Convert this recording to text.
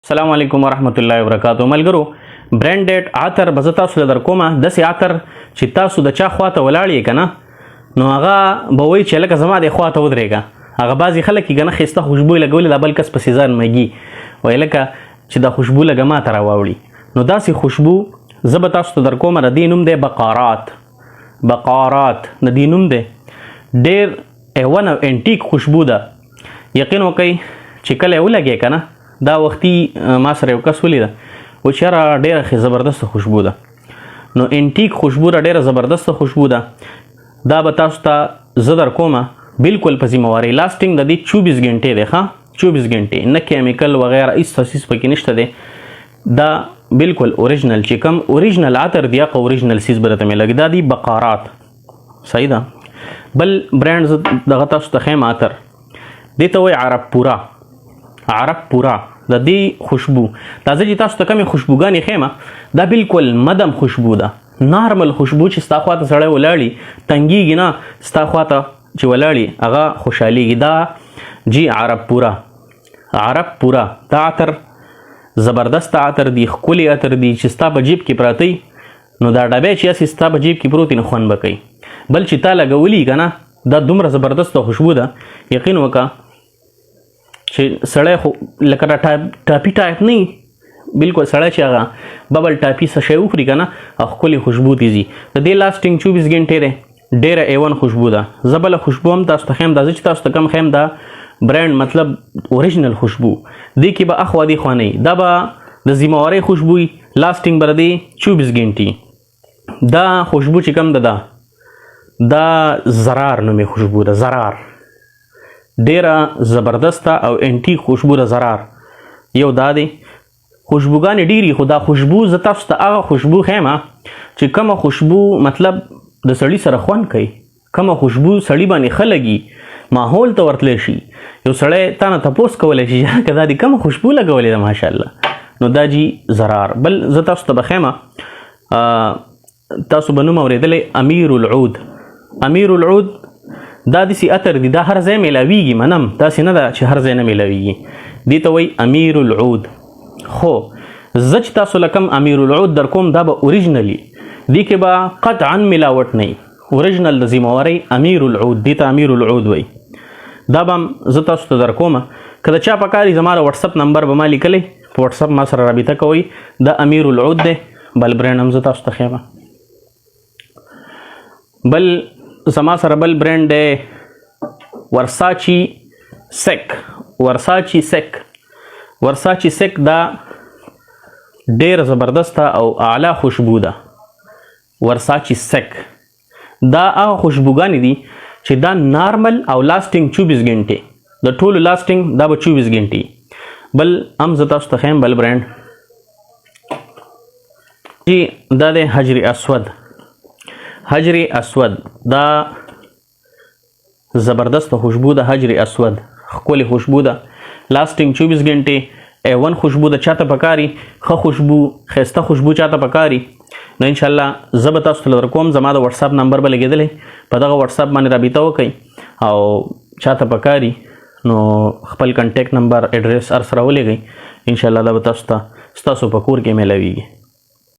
السلام علیکم ورحمت الله وبرکاتو. ملګرو برانډډ عطر به زه تاسو ته در کومه. داسې عطر چې تاسو د چا خواته ولاړ یې که نه نو هغه به وایي چې لکه زما دې خواته ودرېږه. هغه بعضې خلک یې که نه ښایسته خوشبو لګولې دا بل کس پسې ځان مږي وایي لکه چې دا خوشبو لږه ما ته راواوړي. نو داسې خوشبو زه به تاسو ته در کومه. د دې نوم دی بقارات. د دې نوم دی ډېر ون او انټیک خوشبو ده. یقین وکئ چې کله یې ولګې که نه دا وختي ما سره یو کس ولیده و چې یاره ډېره ښه زبردسته خوشبو ده. نو انټیک خوشبو ده، ډېره زبردسته خوشبو ده. دا به تاسو ته زه در کومه بلکل په ذمهوارۍ. لاسټینګ د دې 24 ګنټې دی. ښه 24 ګنټې، نه کیمیکل وغیره هېڅ تاسیس پکې نشته دی. دا بلکل اوریجنل چې کوم اوریجنل عطر دی هغه اوریجنل سیز به درته ملګي. دا دی بقارات. صحیح ده. بل برانډ زه دغه تاسو ته ښیم عطر، دې ته وایي عرب پورا. د دې خوشبو دا زه چې تاسو ته کومې خوشبوګانې ښیم دا بلکل مدم خوشبو ده. نارمل خوشبو چې ستا خواته سړی ولاړي تنګېږي نه، ستا خواته چې ولاړي هغه خوشحالېږي. دا جی عرب پورا دا عطر زبردست عطر دی، ښکلی عطر دی چې ستا په جیب کې پراته نو دا ډبی چې هسې ستا په جیب کې پروت نو خوند به کوي. بل چې تا لګولي که نه دا دومره زبردسته خوشبو ده. یقین وکړه چې سړی خو لکه دا ټاپي ټایپ نه وي، بلکل سړی چې هغه ببل ټاپي څه شی وخوري که نه او ښکلې خوشبو دې ځي. د دې لاسټینګ 24 ګنټې دی. ډېره A1 خوشبو ده. زه بله خوشبو هم تاسو ته ښیم. دا زه چې تاسو ته کوم ښیم دا برانډ مطلب اوریجنل خوشبو. دې کې به اخوا دې خوا نه وي، دا به د ذمهوارۍ خوشبو وي. لاسټینګ به د دې 24 ګنټې. دا خوشبو چې کوم ده دا زرار نومې خوشبو ده. زرار ډیره زبردسته او انټیک خوشبو ده. زرار یو دا دی. خوشبوګانې ډېرې خو دا خوشبو زه تاسو ته هغه خوشبو ښیم چې کومه خوشبو مطلب د سړي سره خوند کوي، کومه خوشبو سړي باندې ښه لګي، ماحول ته ورتلی شي. یو سړی تا نه تپوس کولی شي که دا دې کومه خوشبو لګولې ده ماشاءالله. نو دا جي زرار. بل زه تاسو ته به ښیم تاسو به نوم اورېدلی امیر العود. دا داسې عطر دی، دا هر ځای میلاویږي. منم داسې نه ده چې هر ځای نه میلاویږي. دې ته وایي امیر العود. خو زه چې تاسو له کوم امیر العود در کوم دا به اوریجنلي، دې کې به قطعا ملاوټ نه وي. اوریجنل د ذمهوارۍ امیر العود، دې ته امیر العود وایي. دا به هم زه تاسو ته در کومه. که د چا په کار زما د وټسپ نمبر به ما لیکلی، په وټسپ ما سره رابطه کوئ. دا امیر العود دی. بل برانډ هم زه تاسو ته ښیم. بل زما سره بل برانډ دی ورساچي سیک. دا ډېر زبردسته او اعلی خوشبو ده. ورساچي سیک دا هغه خوشبوګانې دي چې دا نارمل او لاسټینګ 24 ګنټې. د ټولو لاسټینګ دا به 24 ګنټې. بل هم زه تاسو ته ښیم بل برانډ جی دا دی حجر اسود. دا زبردست خوشبو ده. حجر اسود ښکلې خوشبو ده. لاسټینګ 24 ګنټې. A1 خوشبو ده. چاته پکاري ښه خوشبو ښایسته خوشبو چاته پکاري نو انشاءالله زه به تاسو ته در کوم. زما د وټساپ نمبر به لګېدلی، په دغه وټساپ باندې رابطه وکئ او چاته پکاري نو خپل کنټیکټ نمبر اډرس هر سره ولېږئ. انشاءالله دا به تاسو ته ستاسو په کور کې میلاویږي.